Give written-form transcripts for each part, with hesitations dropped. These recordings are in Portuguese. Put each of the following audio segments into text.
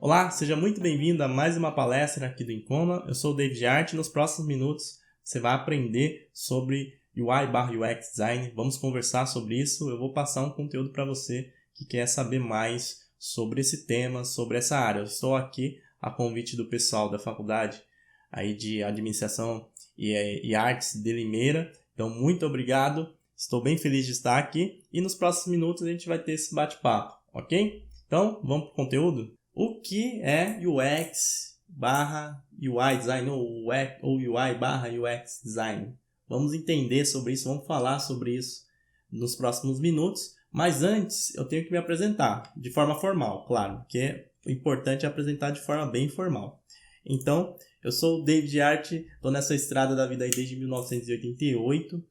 Olá, seja muito bem-vindo a mais uma palestra aqui do Incoma. Eu sou o David Art e nos próximos minutos você vai aprender sobre UI/UX Design. Vamos conversar sobre isso. Eu vou passar um conteúdo para você que quer saber mais sobre esse tema, sobre essa área. Eu estou aqui a convite do pessoal da faculdade aí de Administração e Artes de Limeira. Então, muito obrigado. Estou bem feliz de estar aqui e nos próximos minutos a gente vai ter esse bate-papo, ok? Então, vamos para o conteúdo? O que é UX barra UI Design ou UI barra UX Design? Vamos entender sobre isso, vamos falar sobre isso nos próximos minutos. Mas antes, eu tenho que me apresentar de forma formal, claro, porque o importante é apresentar de forma bem formal. Então, eu sou o David Art, estou nessa estrada da vida aí desde 1988.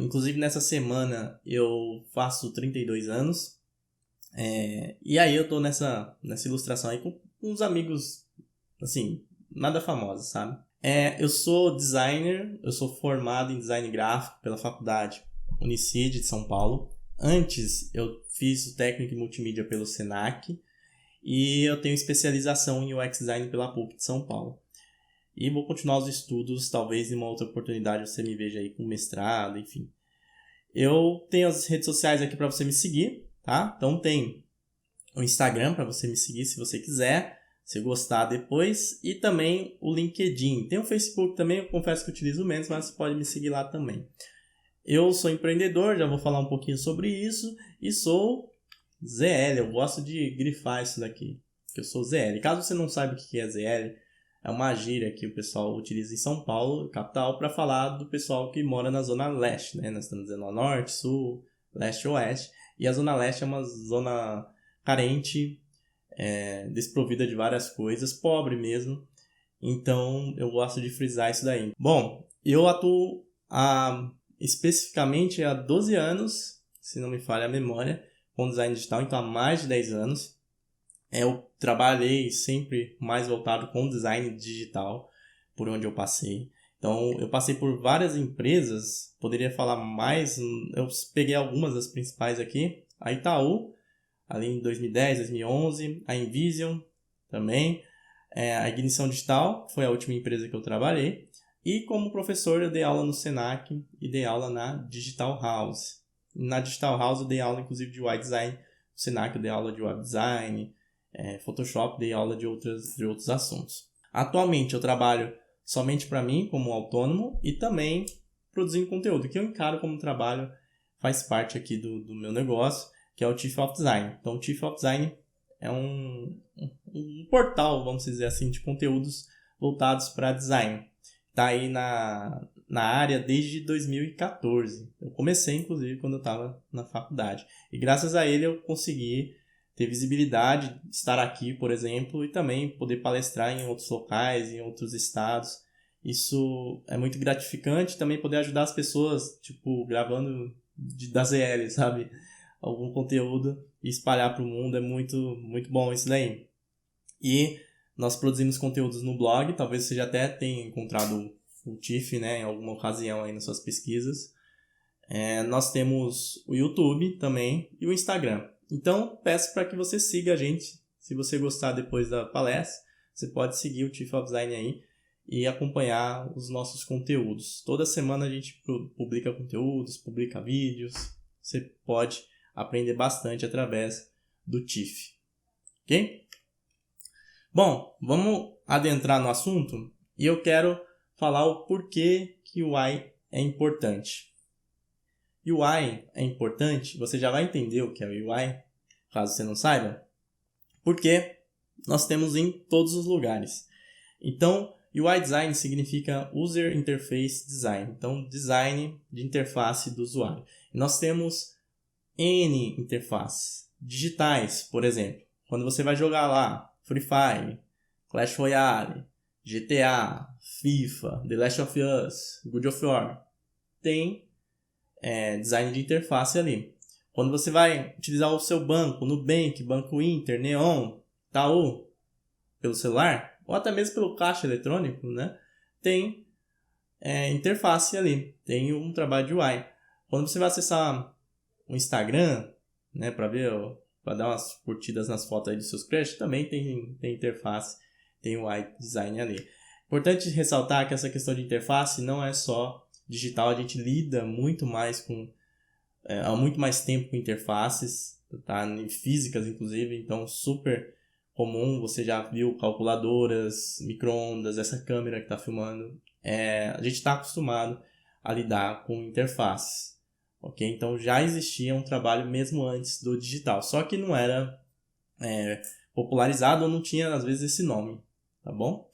Inclusive, nessa semana eu faço 32 anos. E aí eu tô nessa ilustração aí com uns amigos, assim, nada famosos, sabe? Eu sou designer, eu sou formado em design gráfico pela faculdade Unicid de São Paulo. Antes eu fiz o técnico em multimídia pelo Senac e eu tenho especialização em UX design pela PUC de São Paulo. E vou continuar os estudos, talvez em uma outra oportunidade você me veja aí com mestrado, enfim. Eu tenho as redes sociais aqui para você me seguir, tá? Então tem o Instagram para você me seguir se você quiser, se gostar depois, e também o LinkedIn. Tem o Facebook também, eu confesso que utilizo menos, mas você pode me seguir lá também. Eu sou empreendedor, já vou falar um pouquinho sobre isso, e sou ZL, eu gosto de grifar isso daqui, que eu sou ZL. Caso você não saiba o que é ZL, é uma gíria que o pessoal utiliza em São Paulo, capital, para falar do pessoal que mora na Zona Leste, né? Nós estamos dizendo Norte, Sul, Leste e Oeste, e a Zona Leste é uma zona carente, desprovida de várias coisas, pobre mesmo. Então eu gosto de frisar isso daí. Bom, eu atuo especificamente há 12 anos, se não me falha a memória, com design digital, então há mais de 10 anos. Eu trabalhei sempre mais voltado com design digital, por onde eu passei. Então, eu passei por várias empresas, poderia falar mais, eu peguei algumas das principais aqui. A Itaú, ali em 2010, 2011, a Envision também, a Ignição Digital, foi a última empresa que eu trabalhei, e como professor eu dei aula no Senac e dei aula na Digital House. Na Digital House eu dei aula inclusive de UI Design, no Senac eu dei aula de Web Design, Photoshop, dei aula de outros assuntos. Atualmente eu trabalho somente para mim como autônomo e também produzindo conteúdo, que eu encaro como trabalho, faz parte aqui do meu negócio, que é o Chief of Design. Então, o Chief of Design é um portal, vamos dizer assim, de conteúdos voltados para design. Está aí na área desde 2014. Eu comecei, inclusive, quando eu estava na faculdade. E graças a ele eu consegui ter visibilidade, estar aqui, por exemplo, e também poder palestrar em outros locais, em outros estados. Isso é muito gratificante, também poder ajudar as pessoas, tipo, gravando da ZL, sabe? Algum conteúdo e espalhar para o mundo, é muito, muito bom isso daí. E nós produzimos conteúdos no blog, talvez você já até tenha encontrado o TIFF, né, em alguma ocasião aí nas suas pesquisas. Nós temos o YouTube também e o Instagram. Então, peço para que você siga a gente. Se você gostar depois da palestra, você pode seguir o Chief of Design aí e acompanhar os nossos conteúdos. Toda semana a gente publica conteúdos, publica vídeos. Você pode aprender bastante através do TIFF. Ok? Bom, vamos adentrar no assunto e eu quero falar o porquê que o UI é importante. UI é importante, você já vai entender o que é o UI, caso você não saiba, porque nós temos em todos os lugares. Então, UI Design significa User Interface Design, então design de interface do usuário. E nós temos N interfaces digitais, por exemplo. Quando você vai jogar lá Free Fire, Clash Royale, GTA, FIFA, The Last of Us, God of War, tem design de interface ali. Quando você vai utilizar o seu banco, Nubank, Banco Inter, Neon, Itaú, pelo celular, ou até mesmo pelo caixa eletrônico, né? Tem interface ali, tem um trabalho de UI. Quando você vai acessar o Instagram, né, para ver para dar umas curtidas nas fotos aí dos seus crushes, também tem interface, tem o UI design ali. Importante ressaltar que essa questão de interface não é só digital, a gente lida muito mais há muito mais tempo com interfaces, tá? Em físicas inclusive, então super comum, você já viu calculadoras, micro-ondas, essa câmera que está filmando, a gente está acostumado a lidar com interfaces, ok? Então já existia um trabalho mesmo antes do digital, só que não era popularizado ou não tinha às vezes esse nome, tá bom?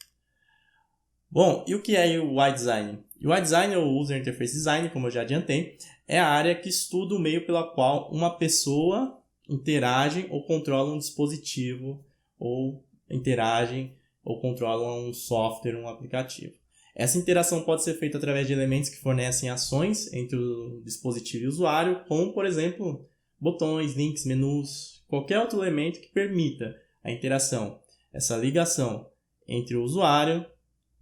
Bom, e o que é o UI Design? O UI Design, ou User Interface Design, como eu já adiantei, é a área que estuda o meio pela qual uma pessoa interage ou controla um dispositivo, ou interagem ou controlam um software, um aplicativo. Essa interação pode ser feita através de elementos que fornecem ações entre o dispositivo e o usuário, como, por exemplo, botões, links, menus, qualquer outro elemento que permita a interação, essa ligação entre o usuário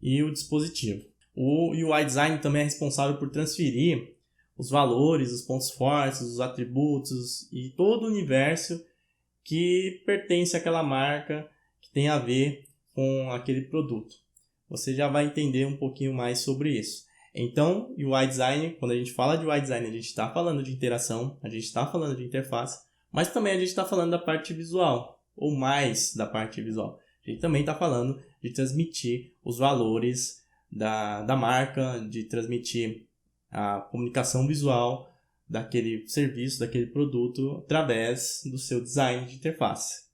e o dispositivo. O UI Design também é responsável por transferir os valores, os pontos fortes, os atributos e todo o universo que pertence àquela marca, que tem a ver com aquele produto. Você já vai entender um pouquinho mais sobre isso. Então, UI Design, quando a gente fala de UI Design, a gente está falando de interação, a gente está falando de interface, mas também a gente está falando da parte visual, ou mais da parte visual. A gente também está falando de transmitir os valores da marca, de transmitir a comunicação visual daquele serviço, daquele produto, através do seu design de interface.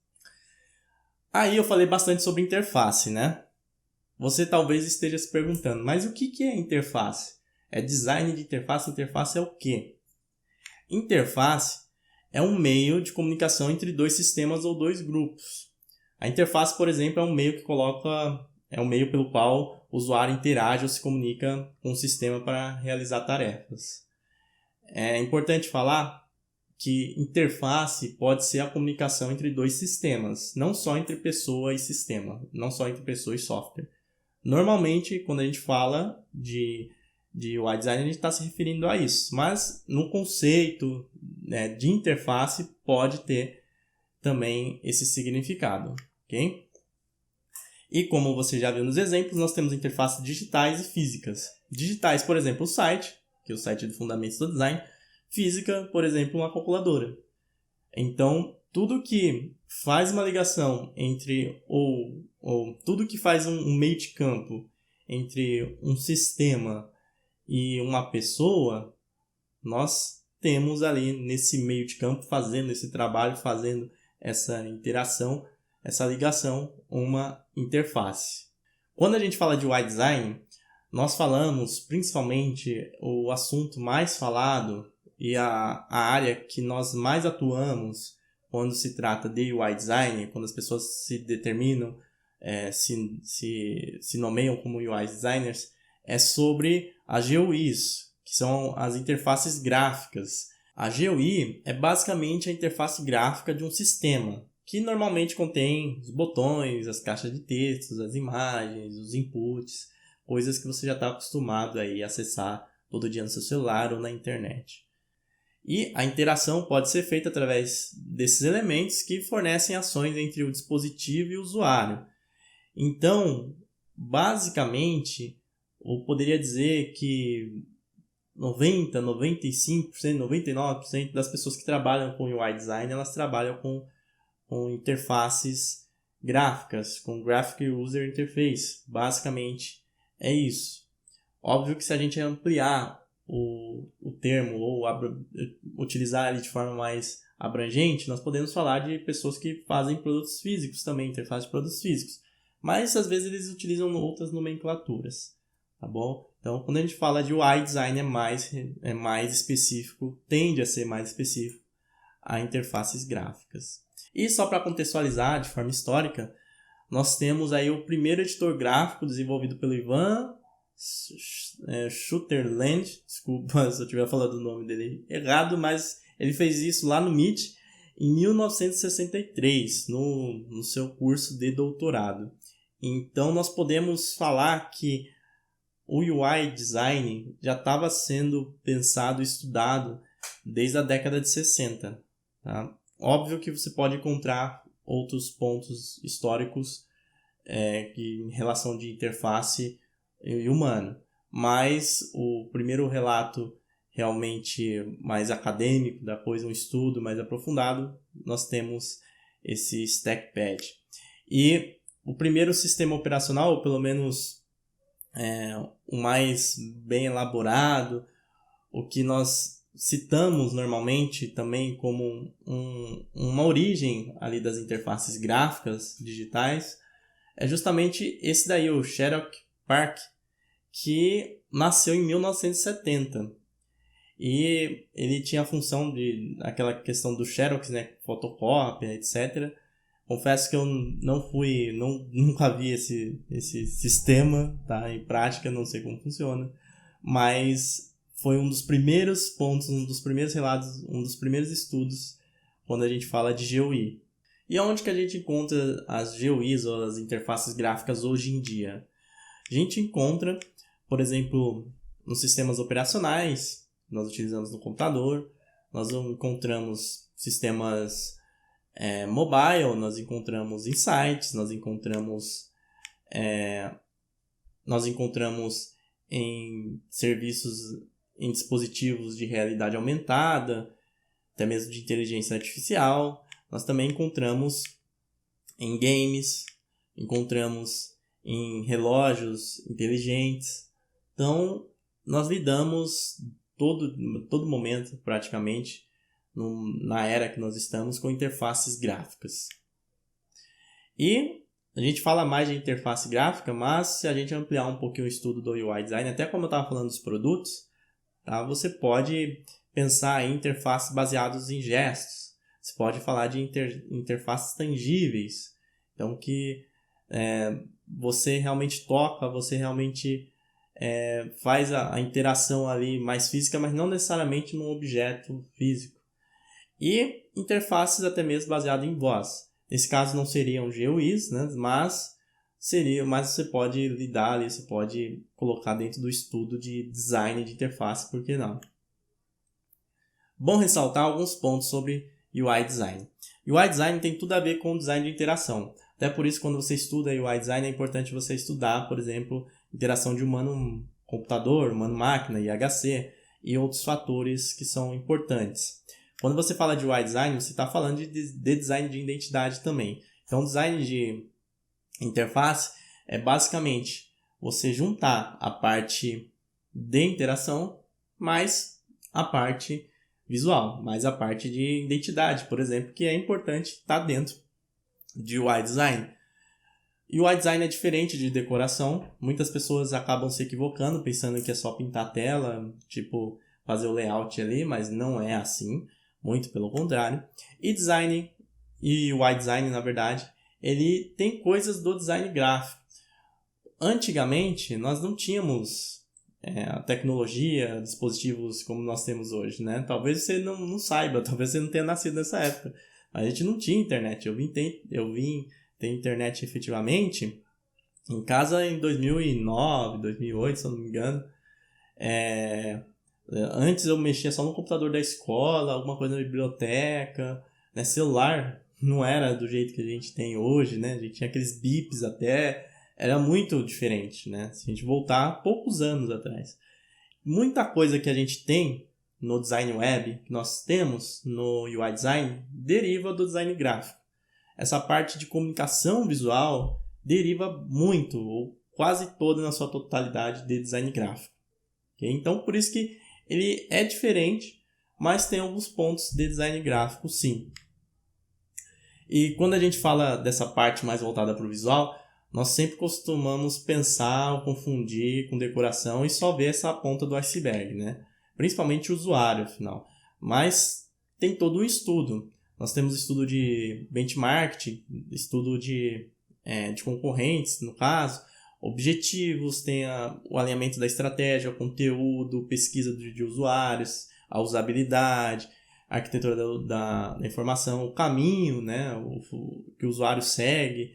Aí eu falei bastante sobre interface, né? Você talvez esteja se perguntando, mas o que é interface? É design de interface? Interface é o quê? Interface é um meio de comunicação entre dois sistemas ou dois grupos. A interface, por exemplo, é um meio pelo qual o usuário interage ou se comunica com o sistema para realizar tarefas. É importante falar que interface pode ser a comunicação entre dois sistemas, não só entre pessoa e sistema, não só entre pessoa e software. Normalmente, quando a gente fala de UI Design, a gente está se referindo a isso, mas no conceito, né, de interface pode ter também esse significado, ok? E como você já viu nos exemplos, nós temos interfaces digitais e físicas. Digitais, por exemplo, o site, que é o site de Fundamentos do Design. Física, por exemplo, uma calculadora. Então, tudo que faz uma ligação entre, ou tudo que faz um meio de campo entre um sistema e uma pessoa, nós temos ali nesse meio de campo, fazendo esse trabalho, fazendo essa interação, essa ligação, uma interface. Quando a gente fala de UI Design, nós falamos principalmente o assunto mais falado e a área que nós mais atuamos quando se trata de UI Design, quando as pessoas se determinam, se nomeiam como UI Designers, é sobre as GUIs, que são as interfaces gráficas. A GUI é basicamente a interface gráfica de um sistema, que normalmente contém os botões, as caixas de textos, as imagens, os inputs, coisas que você já está acostumado aí a acessar todo dia no seu celular ou na internet. E a interação pode ser feita através desses elementos que fornecem ações entre o dispositivo e o usuário. Então, basicamente, eu poderia dizer que 90%, 95%, 99% das pessoas que trabalham com UI Design, elas trabalham com interfaces gráficas, com Graphic User Interface. Basicamente, é isso. Óbvio que se a gente ampliar o termo ou utilizar ele de forma mais abrangente, nós podemos falar de pessoas que fazem produtos físicos também, interface de produtos físicos. Mas às vezes eles utilizam outras nomenclaturas, tá bom? Então, quando a gente fala de UI Design é mais específico, tende a ser mais específico a interfaces gráficas. E só para contextualizar de forma histórica, nós temos aí o primeiro editor gráfico desenvolvido pelo Ivan Sutherland, desculpa se eu estiver falando o nome dele errado, mas ele fez isso lá no MIT em 1963, no seu curso de doutorado. Então nós podemos falar que o UI Design já estava sendo pensado e estudado desde a década de 60, tá? óbvio que você pode encontrar outros pontos históricos em relação de interface e humano, mas o primeiro relato realmente mais acadêmico da coisa, um estudo mais aprofundado, nós temos esse StackPad. E o primeiro sistema operacional, ou pelo menos o mais bem elaborado, o que nós citamos normalmente também como uma origem ali das interfaces gráficas digitais, é justamente esse daí, o Xerox PARC, que nasceu em 1970. E ele tinha a função de aquela questão do Xerox, né, fotocópia, etc. Confesso que eu nunca vi esse sistema, tá, em prática, não sei como funciona, mas foi um dos primeiros pontos, um dos primeiros relatos, um dos primeiros estudos quando a gente fala de GUI. E onde que a gente encontra as GUIs ou as interfaces gráficas hoje em dia? A gente encontra, por exemplo, nos sistemas operacionais, nós utilizamos no computador, nós encontramos sistemas mobile, nós encontramos em sites, nós encontramos em serviços, em dispositivos de realidade aumentada, até mesmo de inteligência artificial. Nós também encontramos em games, encontramos em relógios inteligentes. Então, nós lidamos todo momento, praticamente, na era que nós estamos, com interfaces gráficas. E a gente fala mais de interface gráfica, mas se a gente ampliar um pouquinho o estudo do UI Design, até como eu estava falando dos produtos, tá? Você pode pensar em interfaces baseadas em gestos. Você pode falar de interfaces tangíveis. Então, que você realmente toca, você realmente faz a interação ali mais física, mas não necessariamente num objeto físico. E interfaces até mesmo baseadas em voz. Nesse caso não seriam GUIs, né? mas você pode lidar ali, você pode colocar dentro do estudo de design de interface, por que não? Bom ressaltar alguns pontos sobre UI Design. UI Design tem tudo a ver com design de interação. Até por isso, quando você estuda UI Design, é importante você estudar, por exemplo, interação de humano-computador, humano-máquina, IHC e outros fatores que são importantes. Quando você fala de UI Design, você está falando de design de identidade também. Então, design de interface é basicamente você juntar a parte de interação mais a parte visual, mais a parte de identidade, por exemplo, que é importante estar dentro de UI Design. UI Design é diferente de decoração. Muitas pessoas acabam se equivocando, pensando que é só pintar a tela, tipo, fazer o layout ali, mas não é assim. Muito pelo contrário. E UI Design, na verdade, ele tem coisas do design gráfico. Antigamente, nós não tínhamos a tecnologia, dispositivos como nós temos hoje, né? Talvez você não saiba, talvez você não tenha nascido nessa época. A gente não tinha internet. Eu vim ter internet efetivamente em casa em 2009, 2008, se eu não me engano. Antes eu mexia só no computador da escola, alguma coisa na biblioteca, né? Celular não era do jeito que a gente tem hoje, né? A gente tinha aqueles bips até, era muito diferente, né? Se a gente voltar poucos anos atrás. Muita coisa que a gente tem no design web, que nós temos no UI Design, deriva do design gráfico. Essa parte de comunicação visual deriva muito, ou quase toda na sua totalidade, de design gráfico. Okay? Então, por isso que ele é diferente, mas tem alguns pontos de design gráfico, sim. E quando a gente fala dessa parte mais voltada para o visual, nós sempre costumamos pensar ou confundir com decoração e só ver essa ponta do iceberg, né? Principalmente o usuário, afinal. Mas tem todo um estudo. Nós temos estudo de benchmark, estudo de concorrentes, no caso, objetivos, tem o alinhamento da estratégia, o conteúdo, pesquisa de usuários, a usabilidade, a arquitetura da informação, o caminho, né, que o usuário segue,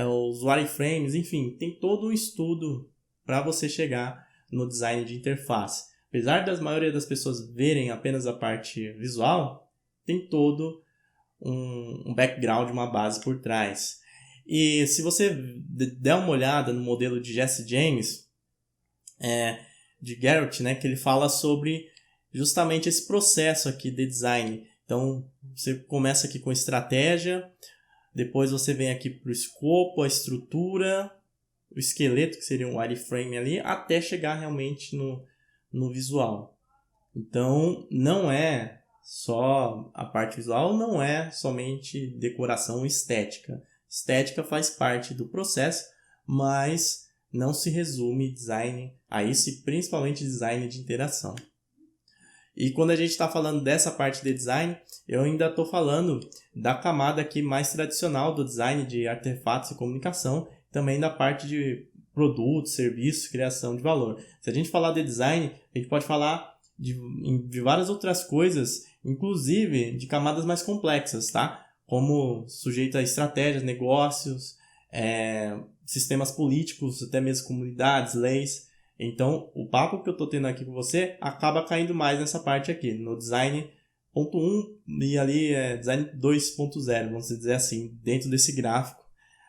os wireframes, enfim, tem todo um estudo para você chegar no design de interface. Apesar da maioria das pessoas verem apenas a parte visual, tem todo um background, uma base por trás. E se você der uma olhada no modelo de Jesse James, de Garrett, né, que ele fala sobre justamente esse processo aqui de design. Então, você começa aqui com estratégia, depois você vem aqui para o escopo, a estrutura, o esqueleto, que seria um wireframe ali, até chegar realmente no visual. Então, não é só a parte visual, não é somente decoração estética. Estética faz parte do processo, mas não se resume design a isso, e principalmente design de interação. E quando a gente está falando dessa parte de design, eu ainda estou falando da camada aqui mais tradicional do design de artefatos e comunicação, também da parte de produtos, serviços, criação de valor. Se a gente falar de design, a gente pode falar de várias outras coisas, inclusive de camadas mais complexas, tá? Como sujeito a estratégias, negócios, sistemas políticos, até mesmo comunidades, leis. Então, o papo que eu estou tendo aqui com você acaba caindo mais nessa parte aqui, no design 1.1 e ali design 2.0, vamos dizer assim, dentro desse gráfico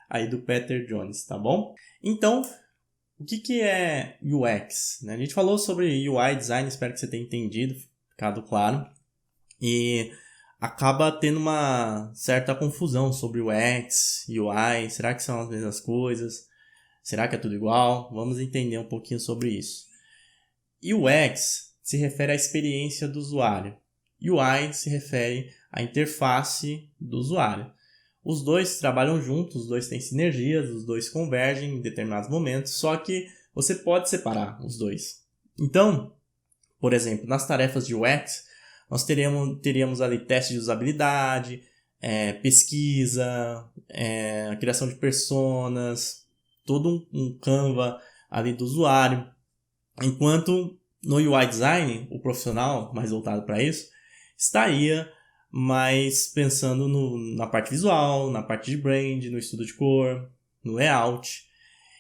aí do Peter Jones, tá bom? Então, o que é UX? Né? A gente falou sobre UI design, espero que você tenha entendido, ficado claro. E acaba tendo uma certa confusão sobre UX, UI, será que são as mesmas coisas? Será que é tudo igual? Vamos entender um pouquinho sobre isso. UX se refere à experiência do usuário. UI se refere à interface do usuário. Os dois trabalham juntos, os dois têm sinergias, os dois convergem em determinados momentos, só que você pode separar os dois. Então, por exemplo, nas tarefas de UX, nós teríamos ali teste de usabilidade, pesquisa, criação de personas, todo um Canva ali do usuário. Enquanto no UI Design, o profissional mais voltado para isso, estaria mais pensando na parte visual, na parte de brand, no estudo de cor, no layout.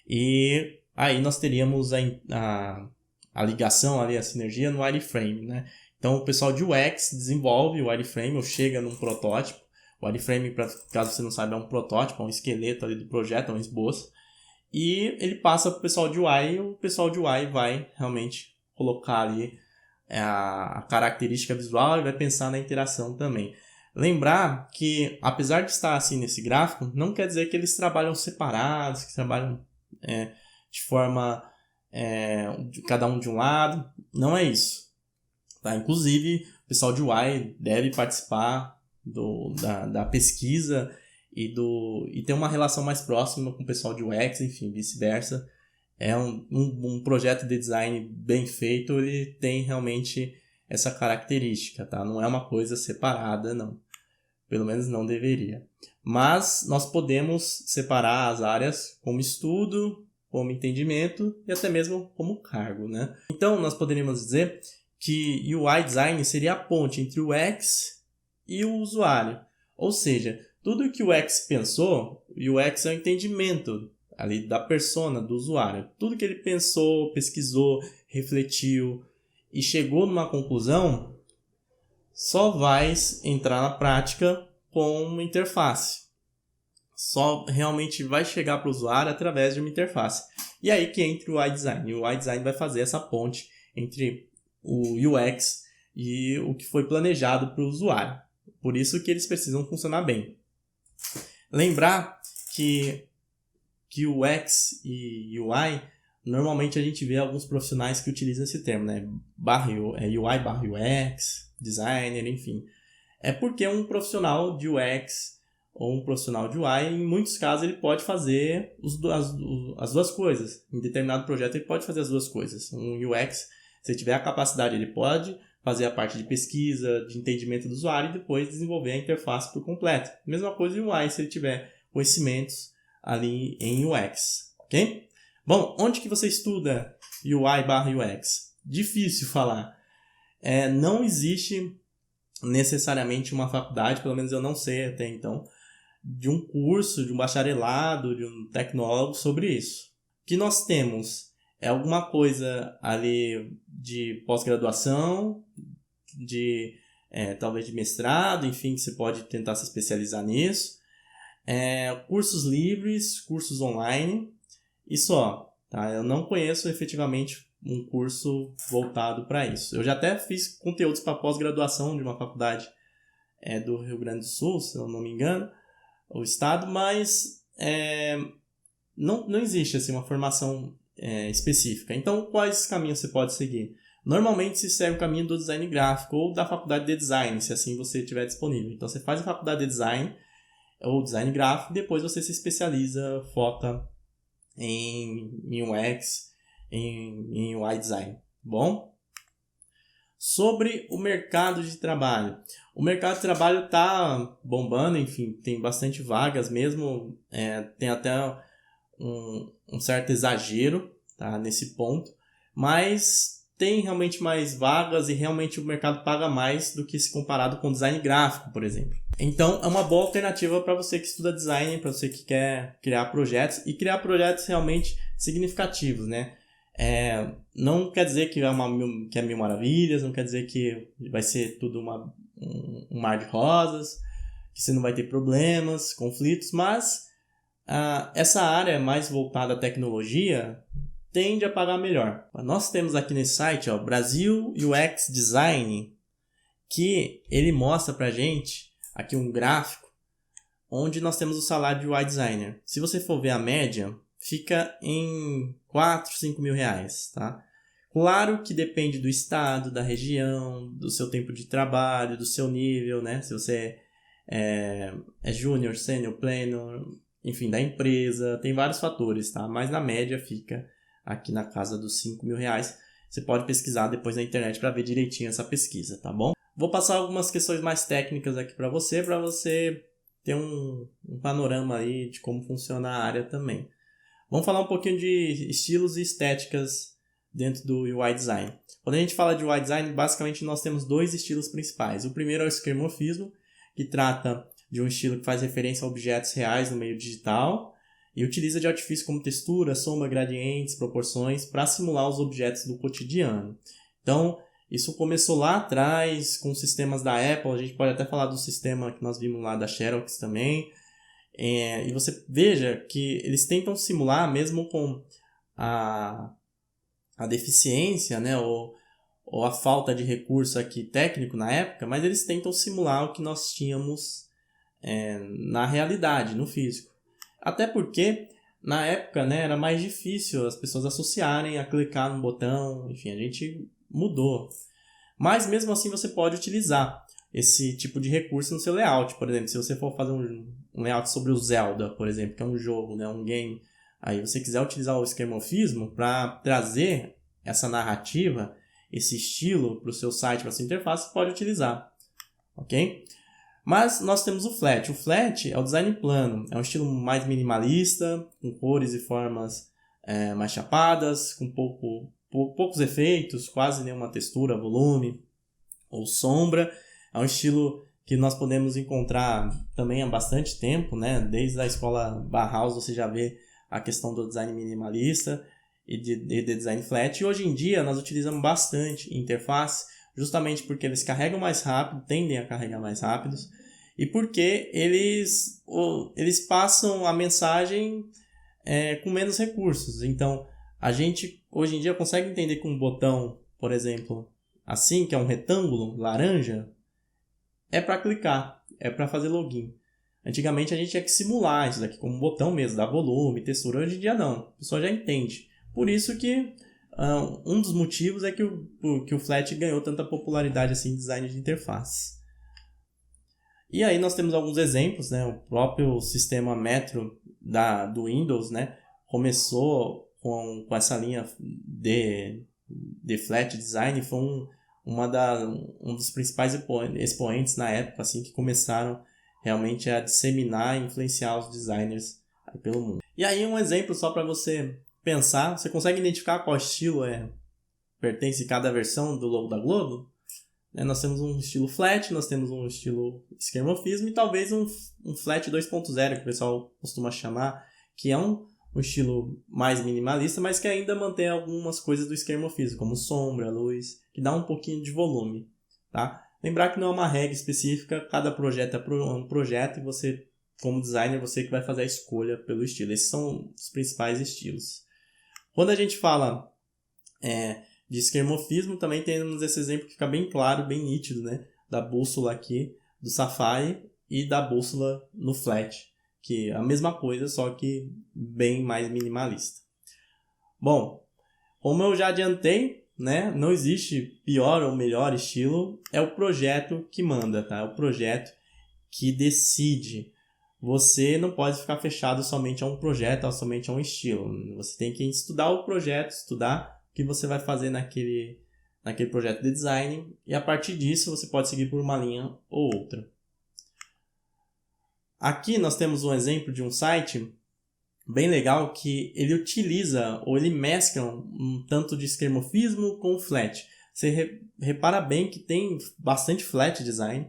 E aí nós teríamos a ligação ali, a sinergia no wireframe, né? Então o pessoal de UX desenvolve o wireframe ou chega num protótipo. O wireframe, caso você não saiba, é um protótipo, é um esqueleto ali do projeto, é um esboço. E ele passa para o pessoal de UI e o pessoal de UI vai realmente colocar ali a característica visual e vai pensar na interação também. Lembrar que, apesar de estar assim nesse gráfico, não quer dizer que eles trabalham separados, que trabalham de forma cada um de um lado. Não é isso. Tá? Inclusive, o pessoal de UI deve participar da pesquisa e ter uma relação mais próxima com o pessoal de UX, enfim, vice-versa. É um projeto de design bem feito, ele tem realmente essa característica, tá? Não é uma coisa separada, não. Pelo menos não deveria. Mas nós podemos separar as áreas como estudo, como entendimento e até mesmo como cargo, né? Então, nós poderíamos dizer que UI Design seria a ponte entre o UX e o usuário. Ou seja, tudo que o UX pensou, o UX é o entendimento ali da persona, do usuário. Tudo que ele pensou, pesquisou, refletiu e chegou numa conclusão, só vai entrar na prática com uma interface. Só realmente vai chegar para o usuário através de uma interface. E aí que entra o UI Design. O UI Design vai fazer essa ponte entre o UX e o que foi planejado para o usuário. Por isso que eles precisam funcionar bem. Lembrar que o UX e UI, normalmente a gente vê alguns profissionais que utilizam esse termo, né? UI/UX, designer, enfim. É porque um profissional de UX ou um profissional de UI, em muitos casos, ele pode fazer as duas coisas. Em determinado projeto, ele pode fazer as duas coisas. Um UX, se tiver a capacidade, ele pode fazer a parte de pesquisa, de entendimento do usuário e depois desenvolver a interface por completo. Mesma coisa em UI, se ele tiver conhecimentos ali em UX, ok? Bom, onde que você estuda UI/UX? Difícil falar. Não existe necessariamente uma faculdade, pelo menos eu não sei até então, de um curso, de um bacharelado, de um tecnólogo sobre isso. O que nós temos é alguma coisa ali de pós-graduação, de talvez de mestrado, enfim, que você pode tentar se especializar nisso. Cursos livres, cursos online e só, tá? Eu não conheço efetivamente um curso voltado para isso. Eu já até fiz conteúdos para pós-graduação de uma faculdade do Rio Grande do Sul, se eu não me engano, o estado, mas não existe assim, uma formação específica. Então, quais caminhos você pode seguir? Normalmente se segue o caminho do design gráfico ou da faculdade de design, se assim você tiver disponível. Então, você faz a faculdade de design ou design gráfico e depois você se especializa, foca em UX, em UI design. Bom? Sobre o mercado de trabalho. O mercado de trabalho está bombando, enfim, tem bastante vagas mesmo, tem até um certo exagero, tá, nesse ponto, mas tem realmente mais vagas e realmente o mercado paga mais do que se comparado com design gráfico, por exemplo. Então, é uma boa alternativa para você que estuda design, para você que quer criar projetos e criar projetos realmente significativos, né? Não quer dizer que é mil maravilhas, não quer dizer que vai ser tudo um mar de rosas, que você não vai ter problemas, conflitos, mas essa área mais voltada à tecnologia tende a pagar melhor. Nós temos aqui nesse site, Brasil UX Design, que ele mostra pra gente aqui um gráfico onde nós temos o salário de UI Designer. Se você for ver a média, fica em 4, 5 mil reais, tá? Claro que depende do estado, da região, do seu tempo de trabalho, do seu nível, né? Se você é júnior, sênior, pleno, enfim, da empresa, tem vários fatores, tá? Mas na média fica aqui na casa dos 5 mil reais. Você pode pesquisar depois na internet para ver direitinho essa pesquisa, tá bom? Vou passar algumas questões mais técnicas aqui para você ter um panorama aí de como funciona a área também. Vamos falar um pouquinho de estilos e estéticas dentro do UI Design. Quando a gente fala de UI Design, basicamente nós temos dois estilos principais. O primeiro é o esquemorfismo, que trata de um estilo que faz referência a objetos reais no meio digital e utiliza de artifício como textura, sombra, gradientes, proporções para simular os objetos do cotidiano. Então, isso começou lá atrás com sistemas da Apple, a gente pode até falar do sistema que nós vimos lá da Xerox também. E você veja que eles tentam simular, mesmo com a deficiência, né, ou a falta de recurso aqui técnico na época, mas eles tentam simular o que nós tínhamos na realidade, no físico. Até porque, na época, né, era mais difícil as pessoas associarem a clicar no botão, enfim, a gente mudou. Mas mesmo assim você pode utilizar esse tipo de recurso no seu layout. Por exemplo, se você for fazer um layout sobre o Zelda, por exemplo, que é um jogo, né, um game, aí você quiser utilizar o esquemorfismo para trazer essa narrativa, esse estilo para o seu site, para a sua interface, você pode utilizar. Ok? Mas nós temos o Flat. O Flat é o design plano. É um estilo mais minimalista, com cores e formas mais chapadas, com poucos efeitos, quase nenhuma textura, volume ou sombra. É um estilo que nós podemos encontrar também há bastante tempo, né? Desde a escola Bauhaus você já vê a questão do design minimalista e de design flat. E hoje em dia nós utilizamos bastante interface, justamente porque eles carregam mais rápido, tendem a carregar mais rápidos, e porque eles passam a mensagem com menos recursos. Então, a gente hoje em dia consegue entender que um botão, por exemplo, assim, que é um retângulo laranja, é para clicar, é para fazer login. Antigamente a gente tinha que simular isso daqui como um botão mesmo, dar volume, textura. Hoje em dia não, a pessoa já entende. Por isso que um dos motivos é que o Flat ganhou tanta popularidade assim em design de interface. E aí nós temos alguns exemplos, né? O próprio sistema Metro do Windows, né, começou com essa linha de Flat Design, foi um dos principais expoentes na época, assim, que começaram realmente a disseminar e influenciar os designers pelo mundo. E aí um exemplo só para você pensar, você consegue identificar qual estilo pertence a cada versão do logo da Globo? Nós temos um estilo flat, nós temos um estilo esquemorfismo e talvez um flat 2.0, que o pessoal costuma chamar, que é um estilo mais minimalista, mas que ainda mantém algumas coisas do esquemorfismo, como sombra, luz, que dá um pouquinho de volume, tá? Lembrar que não é uma regra específica, cada projeto é um projeto e você, como designer, você que vai fazer a escolha pelo estilo. Esses são os principais estilos. Quando a gente fala de esquemorfismo, também temos esse exemplo que fica bem claro, bem nítido, né? Da bússola aqui, do Safari e da bússola no Flat, que é a mesma coisa, só que bem mais minimalista. Bom, como eu já adiantei, né? Não existe pior ou melhor estilo, é o projeto que manda, tá? É o projeto que decide. Você não pode ficar fechado somente a um projeto ou somente a um estilo. Você tem que estudar o projeto, estudar o que você vai fazer naquele projeto de design e a partir disso você pode seguir por uma linha ou outra. Aqui nós temos um exemplo de um site bem legal que ele utiliza ou ele mescla um tanto de esquemorfismo com flat. Você repara bem que tem bastante flat design.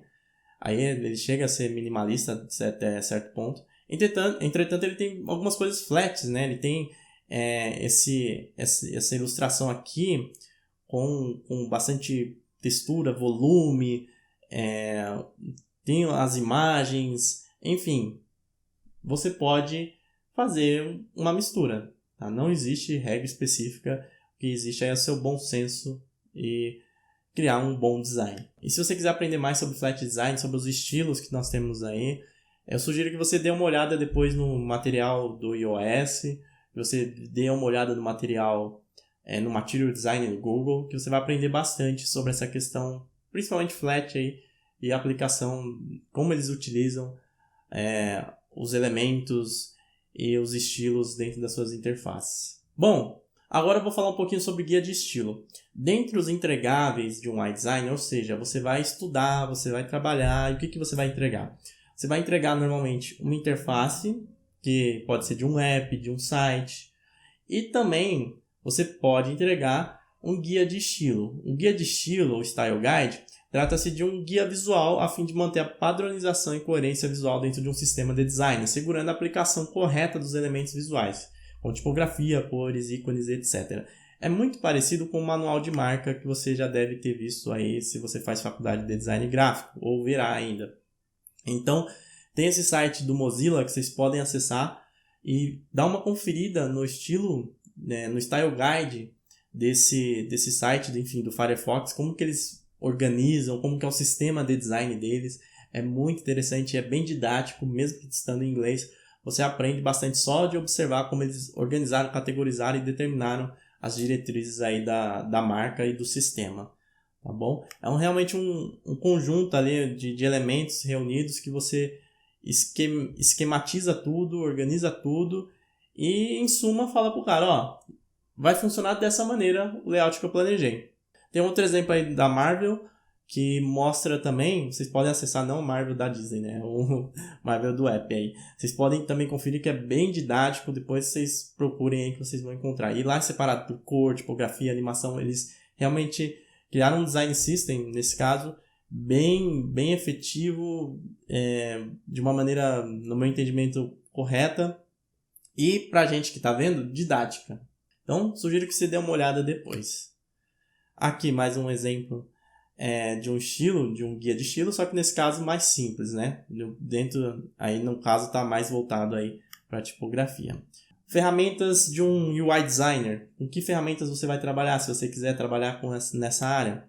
Aí ele chega a ser minimalista até certo ponto. Entretanto, ele tem algumas coisas flats, né? Ele tem essa ilustração aqui com bastante textura, volume, tem as imagens, enfim. Você pode fazer uma mistura. Tá? Não existe regra específica, o que existe é o seu bom senso e criar um bom design. E se você quiser aprender mais sobre flat design, sobre os estilos que nós temos aí, eu sugiro que você dê uma olhada depois no material do iOS, que você dê uma olhada no material no Material Design do Google, que você vai aprender bastante sobre essa questão, principalmente flat aí, e a aplicação, como eles utilizam os elementos e os estilos dentro das suas interfaces. Bom, agora eu vou falar um pouquinho sobre guia de estilo. Dentre os entregáveis de um iDesign, ou seja, você vai estudar, você vai trabalhar, e o que você vai entregar? Você vai entregar normalmente uma interface, que pode ser de um app, de um site, e também você pode entregar um guia de estilo. Um guia de estilo, ou Style Guide, trata-se de um guia visual a fim de manter a padronização e coerência visual dentro de um sistema de design, assegurando a aplicação correta dos elementos visuais, com tipografia, cores, ícones, etc. É muito parecido com o manual de marca que você já deve ter visto aí se você faz faculdade de design gráfico, ou verá ainda. Então, tem esse site do Mozilla que vocês podem acessar e dar uma conferida no estilo, no Style Guide desse site, enfim, do Firefox, como que eles organizam, como que é o sistema de design deles. É muito interessante, é bem didático, mesmo que estando em inglês. Você aprende bastante só de observar como eles organizaram, categorizaram e determinaram as diretrizes aí da marca e do sistema, tá bom? É realmente um conjunto ali de elementos reunidos que você esquematiza tudo, organiza tudo e, em suma, fala pro cara, ó, vai funcionar dessa maneira o layout que eu planejei. Tem outro exemplo aí da Marvel, que mostra também, vocês podem acessar, não o Marvel da Disney, né? O Marvel do app aí. Vocês podem também conferir que é bem didático, depois vocês procurem aí que vocês vão encontrar. E lá é separado por cor, tipografia, animação, eles realmente criaram um design system, nesse caso, bem efetivo, de uma maneira, no meu entendimento, correta. E pra gente que tá vendo, didática. Então, sugiro que você dê uma olhada depois. Aqui mais um exemplo de um estilo, de um guia de estilo, só que nesse caso mais simples, né? Dentro, aí no caso está mais voltado aí para tipografia. Ferramentas de um UI designer. Com que ferramentas você vai trabalhar se você quiser trabalhar nessa área?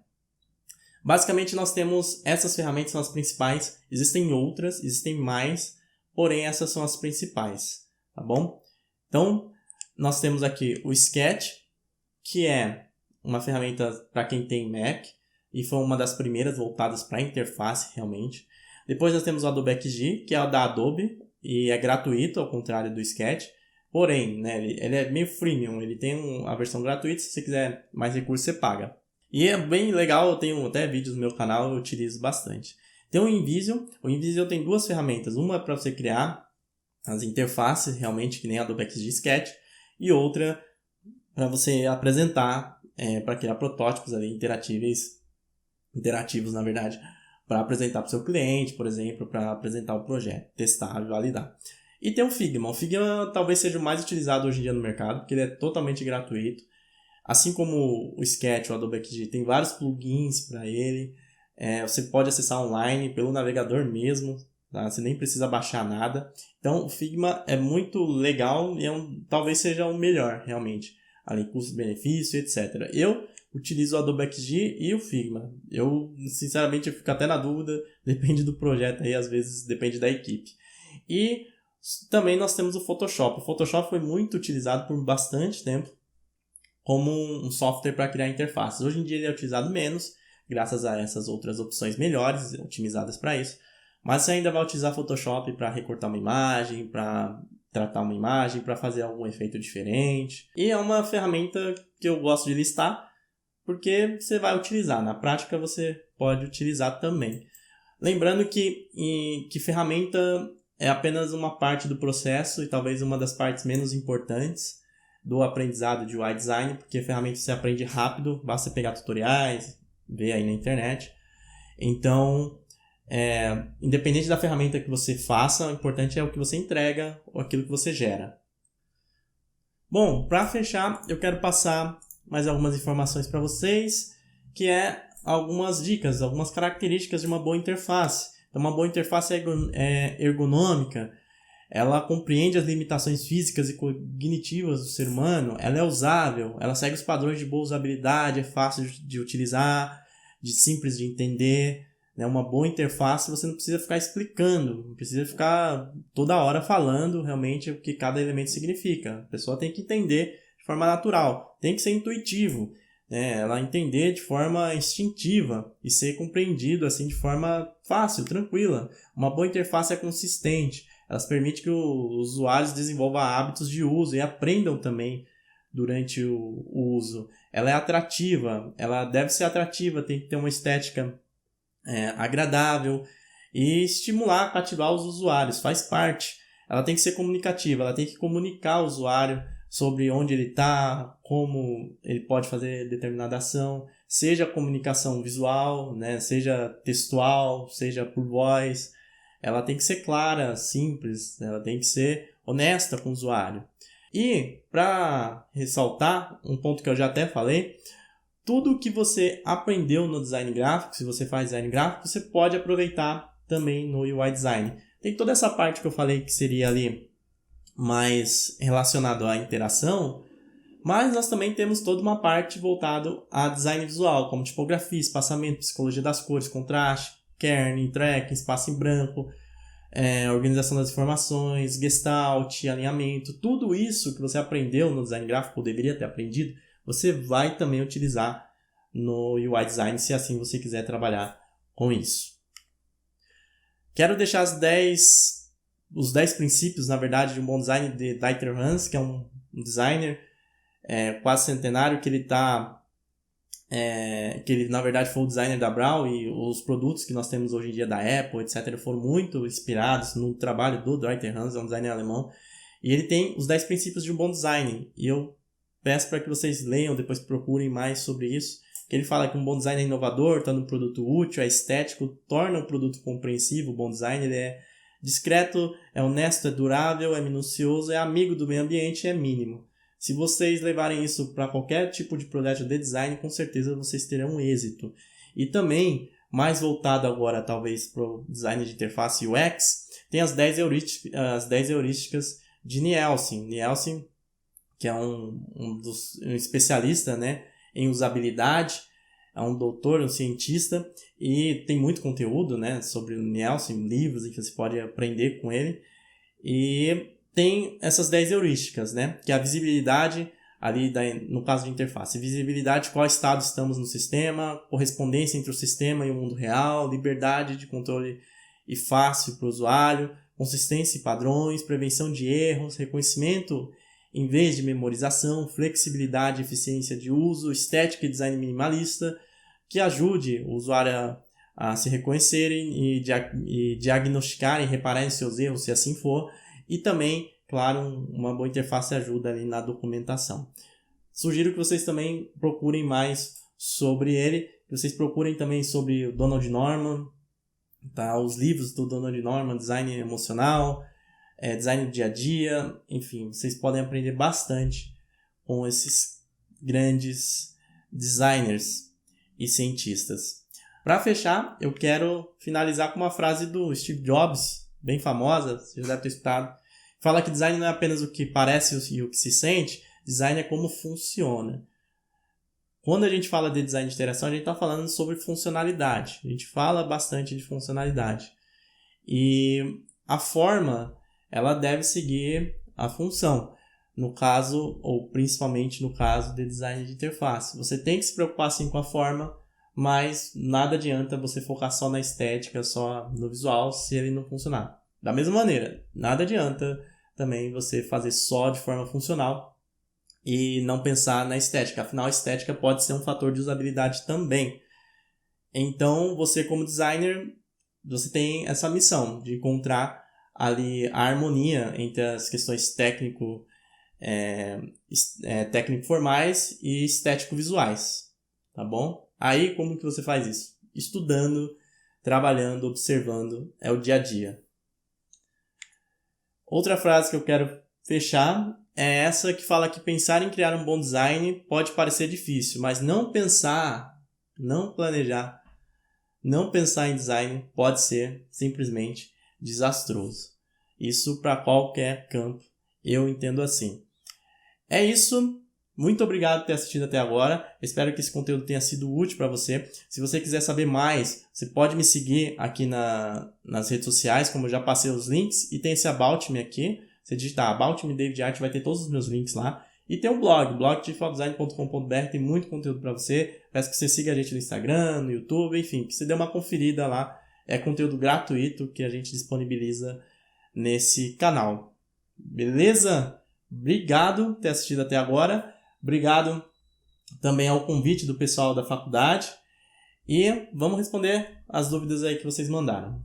Basicamente nós temos essas ferramentas, são as principais. Existem outras, existem mais, porém essas são as principais, tá bom? Então, nós temos aqui o Sketch, que é uma ferramenta para quem tem Mac, e foi uma das primeiras voltadas para a interface, realmente. Depois nós temos o Adobe XD, que é o da Adobe, e é gratuito, ao contrário do Sketch. Porém, né, ele é meio freemium, ele tem a versão gratuita, se você quiser mais recursos, você paga. E é bem legal, eu tenho até vídeos no meu canal, eu utilizo bastante. Tem o InVision tem duas ferramentas. Uma para você criar as interfaces, realmente, que nem a Adobe XD Sketch, e outra para você apresentar, para criar protótipos ali interativos, na verdade, para apresentar para o seu cliente, por exemplo, para apresentar o projeto, testar e validar. E tem o Figma. O Figma talvez seja o mais utilizado hoje em dia no mercado, porque ele é totalmente gratuito. Assim como o Sketch, o Adobe XD, tem vários plugins para ele. Você pode acessar online pelo navegador mesmo, tá? Você nem precisa baixar nada. Então o Figma é muito legal e talvez seja o melhor realmente, além de custo-benefício, etc. Eu utilizo o Adobe XD e o Figma. Eu, sinceramente, eu fico até na dúvida, depende do projeto aí, às vezes depende da equipe. E também nós temos o Photoshop. O Photoshop foi muito utilizado por bastante tempo como um software para criar interfaces. Hoje em dia ele é utilizado menos, graças a essas outras opções melhores, otimizadas para isso. Mas você ainda vai utilizar Photoshop para recortar uma imagem, para tratar uma imagem, para fazer algum efeito diferente. E é uma ferramenta que eu gosto de listar, porque você vai utilizar. Na prática você pode utilizar também. Lembrando que ferramenta é apenas uma parte do processo e talvez uma das partes menos importantes do aprendizado de UI Design, porque ferramenta você aprende rápido, basta pegar tutoriais, ver aí na internet. Então, independente da ferramenta que você faça, o importante é o que você entrega ou aquilo que você gera. Bom, para fechar, eu quero passar mais algumas informações para vocês, que é algumas dicas, algumas características de uma boa interface. Então, uma boa interface ergonômica, ela compreende as limitações físicas e cognitivas do ser humano, ela é usável, ela segue os padrões de boa usabilidade, é fácil de utilizar, simples de entender. Né? Uma boa interface você não precisa ficar explicando, não precisa ficar toda hora falando realmente o que cada elemento significa. A pessoa tem que entender de forma natural, tem que ser intuitivo. Ela entender de forma instintiva e ser compreendido assim de forma fácil, tranquila. Uma boa interface é consistente, elas permitem que os usuários desenvolvam hábitos de uso e aprendam também durante o uso. Ela é atrativa, ela deve ser atrativa, tem que ter uma estética agradável e estimular, cativar os usuários, faz parte. Ela tem que ser comunicativa, ela tem que comunicar ao usuário sobre onde ele está, como ele pode fazer determinada ação, seja comunicação visual, né, seja textual, seja por voz. Ela tem que ser clara, simples, ela tem que ser honesta com o usuário. E, para ressaltar um ponto que eu já até falei, tudo que você aprendeu no design gráfico, se você faz design gráfico, você pode aproveitar também no UI design. Tem toda essa parte que eu falei que seria ali mais relacionado à interação, mas nós também temos toda uma parte voltada a design visual, como tipografia, espaçamento, psicologia das cores, contraste, kerning, tracking, espaço em branco, organização das informações, gestalt, alinhamento. Tudo isso que você aprendeu no design gráfico, ou deveria ter aprendido, você vai também utilizar no UI design, se assim você quiser trabalhar com isso. Quero deixar os 10 princípios, na verdade, de um bom design de Dieter Rams, que é um designer quase centenário, que ele na verdade foi o designer da Braille, e os produtos que nós temos hoje em dia da Apple, etc., foram muito inspirados no trabalho do Dieter Rams, é um designer alemão, e ele tem os 10 princípios de um bom design, e eu peço para que vocês leiam, depois procurem mais sobre isso, que ele fala que um bom design é inovador, torna um produto útil, é estético, torna um produto compreensível. O bom design ele é discreto, é honesto, é durável, é minucioso, é amigo do meio ambiente e é mínimo. Se vocês levarem isso para qualquer tipo de projeto de design, com certeza vocês terão êxito. E também, mais voltado agora talvez para o design de interface UX, tem as 10 heurísticas de Nielsen. Nielsen, que é um especialista, né, em usabilidade, é um doutor, um cientista, e tem muito conteúdo, né, sobre o Nielsen, livros em que você pode aprender com ele. E tem essas 10 heurísticas, né, que é a visibilidade, ali no caso de interface, visibilidade, qual estado estamos no sistema, correspondência entre o sistema e o mundo real, liberdade de controle e fácil para o usuário, consistência e padrões, prevenção de erros, reconhecimento em vez de memorização, flexibilidade e eficiência de uso, estética e design minimalista, que ajude o usuário a se reconhecerem e diagnosticarem, repararem seus erros, se assim for, e também, claro, uma boa interface ajuda ali na documentação. Sugiro que vocês também procurem mais sobre ele, que vocês procurem também sobre o Donald Norman, tá? Os livros do Donald Norman, design emocional, design do dia a dia, enfim, vocês podem aprender bastante com esses grandes designers e cientistas. Para fechar, eu quero finalizar com uma frase do Steve Jobs, bem famosa, você já deve ter escutado. Fala que design não é apenas o que parece e o que se sente, design é como funciona. Quando a gente fala de design de interação, a gente está falando sobre funcionalidade. A gente fala bastante de funcionalidade. E a forma, ela deve seguir a função. No caso, ou principalmente no caso de design de interface. Você tem que se preocupar sim com a forma, mas nada adianta você focar só na estética, só no visual, se ele não funcionar. Da mesma maneira, nada adianta também você fazer só de forma funcional e não pensar na estética. Afinal, a estética pode ser um fator de usabilidade também. Então, você como designer, você tem essa missão de encontrar ali a harmonia entre as questões técnico-formais e estético-visuais, tá bom? Aí, como que você faz isso? Estudando, trabalhando, observando, é o dia a dia. Outra frase que eu quero fechar é essa que fala que pensar em criar um bom design pode parecer difícil, mas não pensar, não planejar, não pensar em design pode ser simplesmente desastroso. Isso para qualquer campo, eu entendo assim. É isso. Muito obrigado por ter assistido até agora. Espero que esse conteúdo tenha sido útil para você. Se você quiser saber mais, você pode me seguir aqui nas redes sociais, como eu já passei os links. E tem esse About Me aqui. Você digitar About Me David Art, vai ter todos os meus links lá. E tem um blog tifaldesign.com.br, tem muito conteúdo para você. Peço que você siga a gente no Instagram, no YouTube, enfim, que você dê uma conferida lá. É conteúdo gratuito que a gente disponibiliza nesse canal. Beleza? Obrigado por ter assistido até agora. Obrigado também ao convite do pessoal da faculdade. E vamos responder as dúvidas aí que vocês mandaram.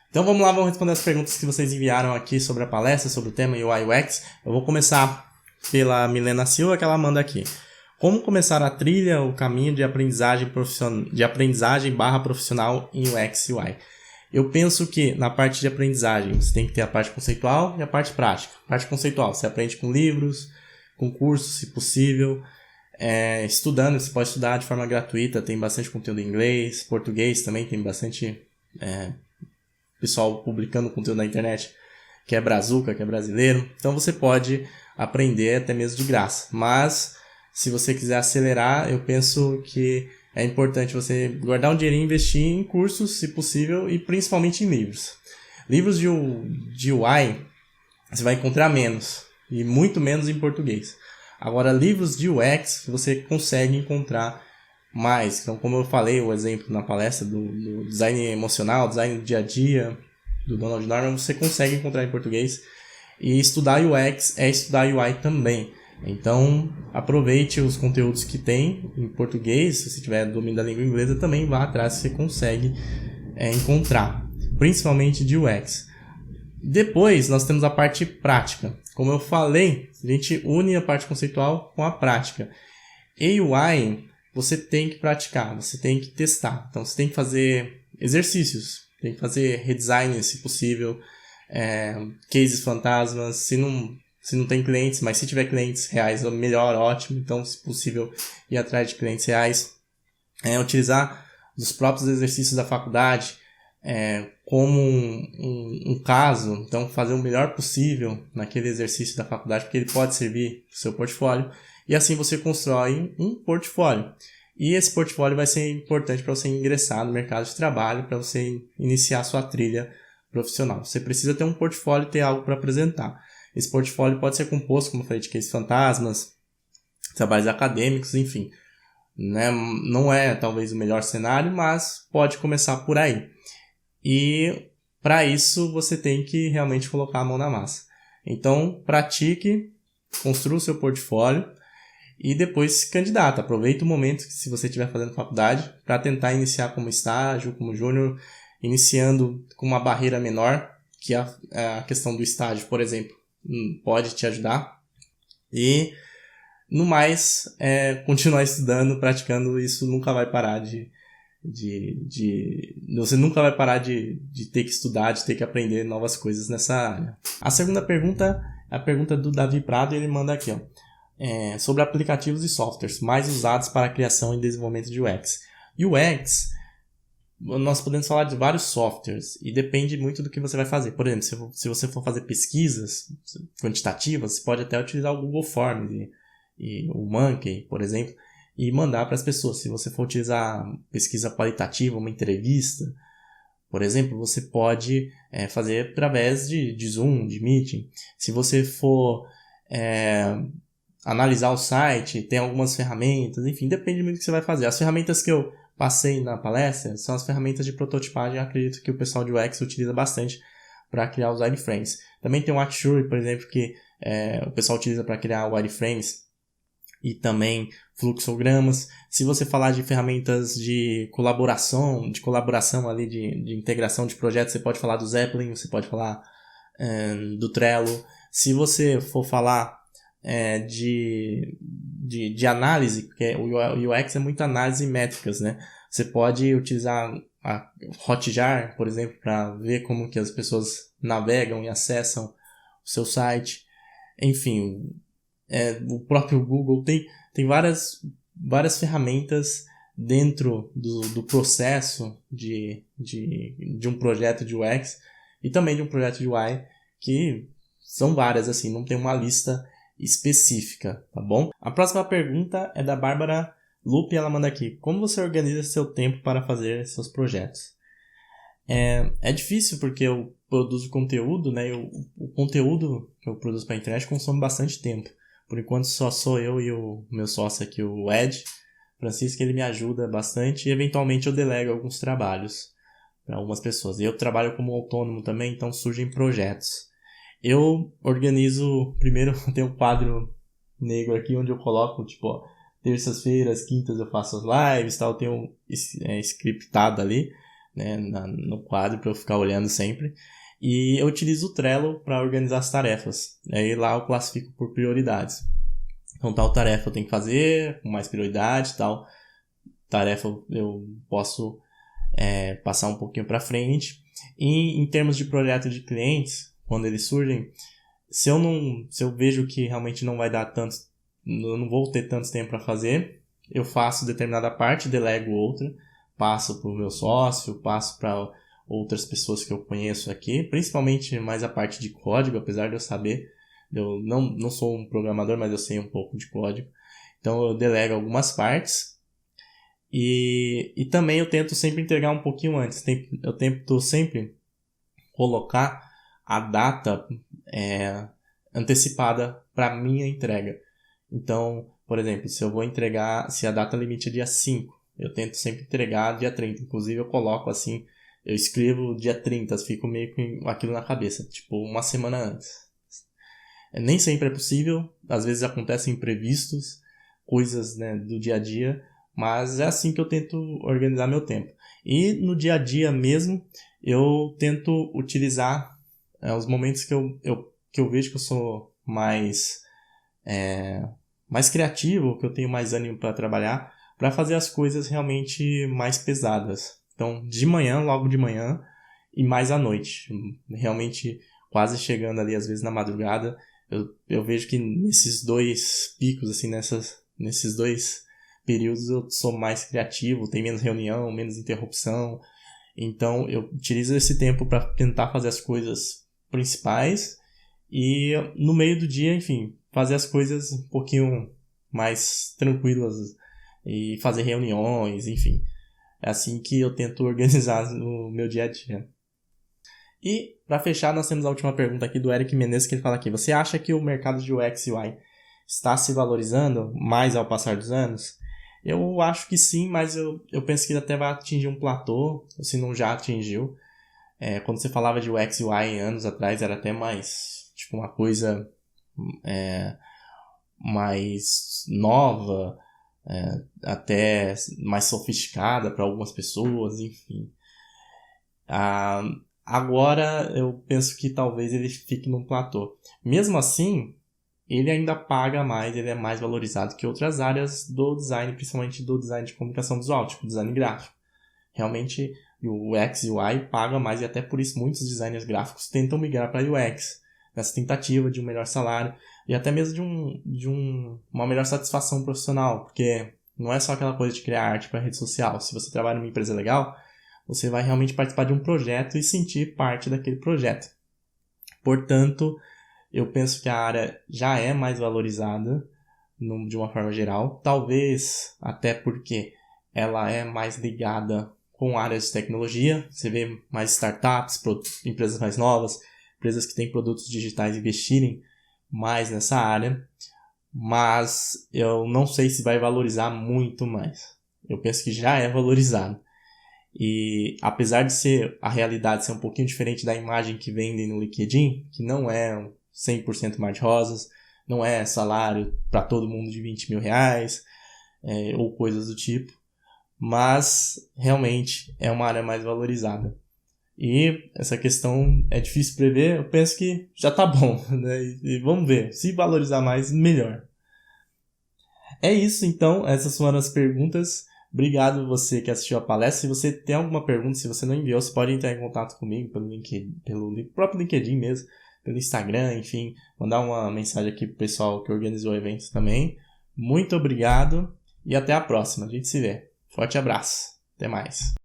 Então vamos lá, vamos responder as perguntas que vocês enviaram aqui sobre a palestra, sobre o tema UI UX. Eu vou começar pela Milena Silva, que ela manda aqui. Como começar a trilha, o caminho de aprendizagem profissional em UX e UI? Eu penso que na parte de aprendizagem você tem que ter a parte conceitual e a parte prática. A parte conceitual você aprende com livros, com cursos, se possível. Estudando, você pode estudar de forma gratuita, tem bastante conteúdo em inglês, português também, tem bastante pessoal publicando conteúdo na internet que é brazuca, que é brasileiro. Então você pode aprender até mesmo de graça. Mas se você quiser acelerar, eu penso que é importante você guardar um dinheirinho e investir em cursos, se possível, e principalmente em livros. Livros de UI você vai encontrar menos, e muito menos em português. Agora, livros de UX você consegue encontrar mais. Então, como eu falei, o exemplo na palestra do design emocional, design do dia a dia, do Donald Norman, você consegue encontrar em português. E estudar UX é estudar UI também. Então, aproveite os conteúdos que tem em português. Se você tiver domínio da língua inglesa, também vá atrás, você consegue encontrar, principalmente de UX. Depois, nós temos a parte prática. Como eu falei, a gente une a parte conceitual com a prática. E UI, você tem que praticar, você tem que testar. Então, você tem que fazer exercícios, tem que fazer redesign, se possível, cases fantasmas, se não tem clientes, mas se tiver clientes reais, melhor, ótimo. Então, se possível, ir atrás de clientes reais. Utilizar os próprios exercícios da faculdade como um caso. Então, fazer o melhor possível naquele exercício da faculdade, porque ele pode servir para o seu portfólio. E assim você constrói um portfólio. E esse portfólio vai ser importante para você ingressar no mercado de trabalho, para você iniciar a sua trilha profissional. Você precisa ter um portfólio e ter algo para apresentar. Esse portfólio pode ser composto, como eu falei, de cases fantasmas, trabalhos acadêmicos, enfim. Né? Não é talvez o melhor cenário, mas pode começar por aí. E para isso você tem que realmente colocar a mão na massa. Então, pratique, construa o seu portfólio e depois se candidata. Aproveita o momento que se você estiver fazendo faculdade para tentar iniciar como estágio, como júnior, iniciando com uma barreira menor, que a questão do estágio, por exemplo, pode te ajudar. E, no mais, continuar estudando, praticando, isso nunca vai parar você nunca vai parar de ter que estudar, de ter que aprender novas coisas nessa área. A segunda pergunta é a pergunta do Davi Prado, e ele manda aqui, sobre aplicativos e softwares mais usados para a criação e desenvolvimento de UX. UX nós podemos falar de vários softwares e depende muito do que você vai fazer. Por exemplo, se você for fazer pesquisas quantitativas, você pode até utilizar o Google Forms e o Monkey, por exemplo, e mandar para as pessoas. Se você for utilizar pesquisa qualitativa, uma entrevista, por exemplo, você pode fazer através de Zoom, de Meeting. Se você for analisar o site, tem algumas ferramentas, enfim, depende muito do que você vai fazer. As ferramentas que eu passei na palestra são as ferramentas de prototipagem. Eu acredito que o pessoal de UX utiliza bastante para criar os wireframes. Também tem o Axure, por exemplo, que o pessoal utiliza para criar wireframes e também fluxogramas. Se você falar de ferramentas de colaboração ali, de integração de projetos, você pode falar do Zeppelin, você pode falar do Trello. Se você for falar de análise, porque o UX é muito análise e métricas, né? Você pode utilizar a Hotjar, por exemplo, para ver como que as pessoas navegam e acessam o seu site. Enfim, o próprio Google tem várias ferramentas dentro do processo de um projeto de UX e também de um projeto de UI, que são várias, assim, não tem uma lista específica, tá bom? A próxima pergunta é da Bárbara Lupe, ela manda aqui: como você organiza seu tempo para fazer seus projetos? É difícil porque eu produzo conteúdo, né? O conteúdo que eu produzo para a internet consome bastante tempo. Por enquanto só sou eu e o meu sócio aqui, o Ed Francisco, ele me ajuda bastante e eventualmente eu delego alguns trabalhos para algumas pessoas. E eu trabalho como autônomo também, então surgem projetos. Eu organizo, primeiro tem um quadro negro aqui onde eu coloco, tipo, terças-feiras, quintas eu faço as lives, tal, eu tenho scriptado ali, né, no quadro para eu ficar olhando sempre. E eu utilizo o Trello para organizar as tarefas. Aí lá eu classifico por prioridades. Então tal tarefa eu tenho que fazer com mais prioridade, tal tarefa eu posso passar um pouquinho para frente. E em termos de projeto de clientes, quando eles surgem, se eu vejo que realmente não vai dar tanto, eu não vou ter tanto tempo para fazer, eu faço determinada parte, delego outra, passo para o meu sócio, passo para outras pessoas que eu conheço aqui, principalmente mais a parte de código, apesar de eu saber, eu não sou um programador, mas eu sei um pouco de código, então eu delego algumas partes. E também eu tento sempre entregar um pouquinho antes. Eu tento sempre colocar a data antecipada para minha entrega. Então, por exemplo, se eu vou entregar, se a data limite é dia 5, eu tento sempre entregar dia 30. Inclusive eu coloco assim, eu escrevo dia 30, fico meio com aquilo na cabeça, tipo uma semana antes. Nem sempre é possível, às vezes acontecem imprevistos, coisas, né, do dia a dia, mas é assim que eu tento organizar meu tempo. E no dia a dia mesmo, eu tento utilizar os momentos que eu vejo que eu sou mais criativo, que eu tenho mais ânimo para trabalhar, para fazer as coisas realmente mais pesadas. Então, logo de manhã e mais à noite. Realmente quase chegando ali, às vezes na madrugada, eu vejo que nesses dois picos, assim, nesses dois períodos eu sou mais criativo, tem menos reunião, menos interrupção. Então eu utilizo esse tempo para tentar fazer as coisas principais e no meio do dia, enfim, fazer as coisas um pouquinho mais tranquilas e fazer reuniões, enfim. É assim que eu tento organizar o meu dia a dia. E, para fechar, nós temos a última pergunta aqui do Eric Menezes, que ele fala aqui: você acha que o mercado de UX e UI está se valorizando mais ao passar dos anos? Eu acho que sim, mas eu penso que até vai atingir um platô, se não já atingiu. Quando você falava de UX e UI anos atrás, era até mais, tipo, uma coisa mais nova, até mais sofisticada para algumas pessoas, enfim. Agora eu penso que talvez ele fique num platô. Mesmo assim, ele ainda paga mais, ele é mais valorizado que outras áreas do design, principalmente do design de comunicação visual, tipo design gráfico. Realmente o UX e o UI paga mais e até por isso muitos designers gráficos tentam migrar para UX, nessa tentativa de um melhor salário e até mesmo de uma melhor satisfação profissional, porque não é só aquela coisa de criar arte para rede social. Se você trabalha numa empresa legal, você vai realmente participar de um projeto e sentir parte daquele projeto. Portanto, eu penso que a área já é mais valorizada de uma forma geral, talvez até porque ela é mais ligada com áreas de tecnologia, você vê mais startups, empresas mais novas, empresas que têm produtos digitais investirem mais nessa área, mas eu não sei se vai valorizar muito mais. Eu penso que já é valorizado. E apesar de ser a realidade ser um pouquinho diferente da imagem que vendem no LinkedIn, que não é 100% mar de rosas, não é salário para todo mundo de 20 mil reais, ou coisas do tipo, mas realmente é uma área mais valorizada. E essa questão é difícil prever, eu penso que já tá bom, né? E vamos ver, se valorizar mais, melhor. É isso então, essas foram as perguntas. Obrigado você que assistiu a palestra. Se você tem alguma pergunta, se você não enviou, você pode entrar em contato comigo pelo LinkedIn, pelo próprio LinkedIn mesmo, pelo Instagram, enfim, mandar uma mensagem aqui pro pessoal que organizou o evento também. Muito obrigado e até a próxima. A gente se vê. Forte abraço. Até mais.